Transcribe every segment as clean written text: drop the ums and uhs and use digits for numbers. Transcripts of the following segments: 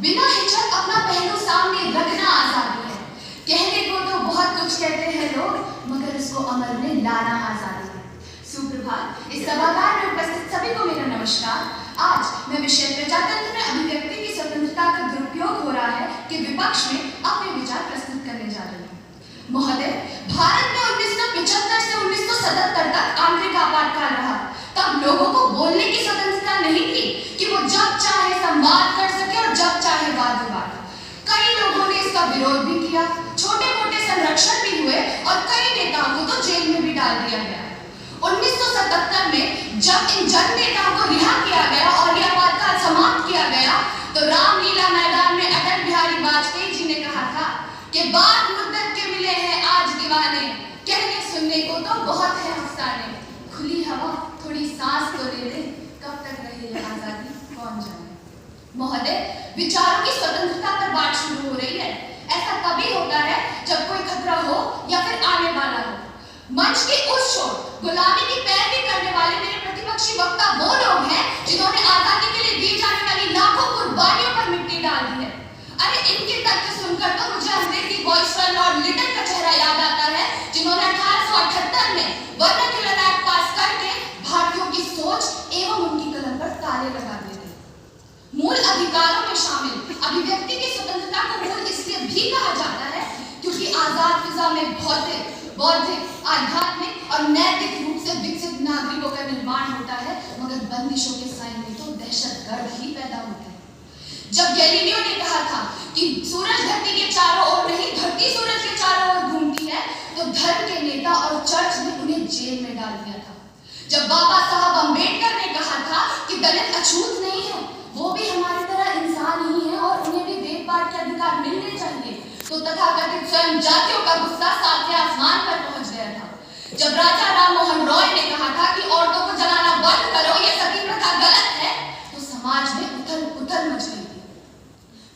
बिना हिचक अपना पहलू सामने रखना आजादी है। कहने को तो बहुत कुछ कहते हैं लोग, मगर उसको अमल में लाना आजादी है। सुप्रभात। इस सभागार में उपस्थित सभी को मेरा नमस्कार। आज मैं विषय प्रजातंत्र में अभिव्यक्ति की स्वतंत्रता का दुरुपयोग हो रहा है कि विपक्ष में अपने विचार प्रस्तुत करने जा रहे हैं। महोदय, भारत में 1975 से 1977 तक आंतरिक आपातकाल रहा। तब लोगों को बोलने की स्वतंत्रता नहीं थी कि वो जब चाहे संवाद कर सके और जब चाहे वाद विवाद। कई लोगों ने इसका विरोध भी किया, छोटे मोटे संरक्षण भी हुए और कई नेताओं को तो जेल में भी डाल दिया गया। 1977 में जब इन जन नेताओं को रिहा किया गया और यह आपातकाल समाप्त किया गया, तो रामलीला मैदान में अटल बिहारी वाजपेयी जी ने कहा था कि बाद मुद्दत के मिले हैं आज दीवाने, कहने सुनने को तो बहुत है अफसाने। खुली हवा थोड़ी सांस तो ले ले, कब तक रहे ये आजादी कौन जाने। महोदय, विचारों की स्वतंत्रता पर बात शुरू हो रही है। ऐसा तभी होता है जब कोई खतरा हो या फिर आने वाला हो। मंच की उस छोर गुलामी की पैरवी करने वाले मेरे प्रतिपक्षी वक्ता वो लोग हैं जिन्होंने आजादी के लिए दी जाने वाली लाखों कुर्बानियों पर मिट्टी डाल दी है। अरे इनके तथ्य सुनकर तो मुझे अंग्रेजी वॉइसरॉय लॉर्ड लिटन का चेहरा याद आता है, जिन्होंने 1878 में वर्नाक्युलर एक्ट पास करके भारतीयों की सोच एवं उनकी कलम पर ताले लगा दिए थे। मूल अधिकारों में शामिल अभिव्यक्ति की स्वतंत्रता को मूल इसलिए भी कहा जाता है क्योंकि आजाद फिजा में भौतिक, बौद्धिक, आध्यात्मिक और नैतिक रूप से विकसित नागरिकों का निर्माण होता है, मगर बंदिशों के साए में तो दहशतगर्द ही पैदा होते हैं। जब गैलीलियो ने कहा था कि सूरज धरती के चारों ओर नहीं, धरती सूरज के चारों ओर घूमती है, तो धर्म के नेता और चर्च ने उन्हें जेल में डाल दिया था। जब बाबा साहब अम्बेडकर ने कहा था कि दलित अछूत नहीं है, वो भी हमारी तरह इंसान ही है और उन्हें भी वेद पाठ के अधिकार मिलने चाहिए, तो तथाकथित स्वयं जातियों का गुस्सा सातवें आसमान पर पहुंच गया था। जब राजा राम मोहन रॉय ने कहा था कि औरतों को जलाना बंद करो, ये सती प्रथा गलत है, तो समाज में उथल पुथल मच गई थी।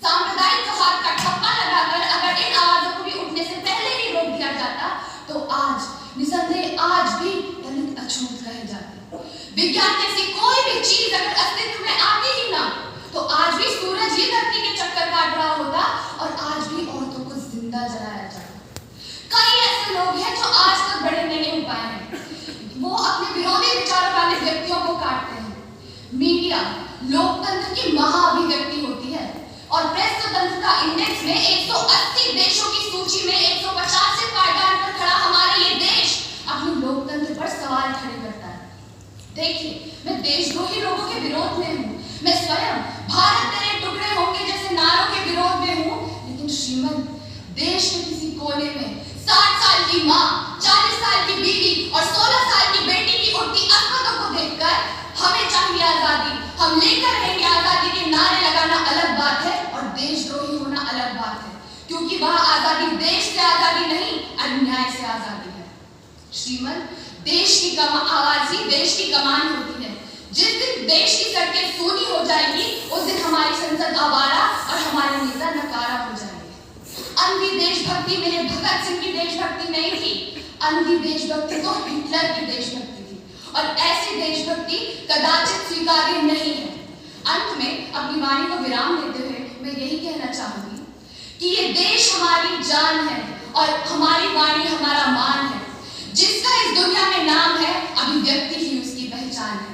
सांप्रदायिक सौहार्द का ठप्पा लगाकर अगर इन आवाजों को भी उठने से पहले ही रोक दिया जाता, तो आज निसंदेह आज भी दलित अछूत रह जाते। विज्ञान जैसी कोई भी चीज अगर अस्तित्व में आती ही ना, तो आज भी सूरज ही धरती के चक्कर काट रहा होता और आज भी औरतों को जिंदा जलाया जाता। कई ऐसे लोग हैं जो आज तक बड़े नहीं हो पाए हैं। वो अपने विरोधी विचारों वाले व्यक्तियों को काटते हैं। मीडिया लोकतंत्र की महाअभिव्यक्ति होती है और प्रेस स्वतंत्रता इंडेक्स में 180 देशों की सूची में 150 से पायदान पर खड़ा हमारा ये देश अपने लोकतंत्र पर सवाल खड़े करता है। देखिए, मैं देशद्रोही लोगों के विरोध में हूँ, मैं स्वयं भारत तेरे टुकड़े होंगे जैसे नारों के विरोध में हूँ, लेकिन श्रीमन देश के किसी कोने में 60 साल की माँ, 40 साल की बीवी और 16 साल की बेटी की उठती असमतों को देखकर हमें चाहिए आजादी, हम लेकर रहेंगे आजादी के नारे लगाना अलग बात है और देशद्रोही होना अलग बात है, क्योंकि वह आजादी देश से आजादी नहीं, अन्याय से आजादी है। श्रीमन, देश की आवाज ही देश की कमान होती है। जिस दिन देश की सड़कें सूनी हो जाएंगी, उस दिन हमारी संसद आवारा और हमारे नेता नकारा हो जाएंगे। अंधी देशभक्ति मेरे भगत सिंह की देशभक्ति नहीं थी, अंधी देशभक्ति तो हिटलर की देशभक्ति थी और ऐसी देशभक्ति कदाचित स्वीकार्य नहीं है। अंत में अपनी वाणी को विराम देते हुए मैं यही कहना चाहूंगी कि ये देश हमारी जान है और हमारी वाणी हमारा मान है। जिसका इस दुनिया में नाम है, अभिव्यक्ति ही उसकी पहचान है।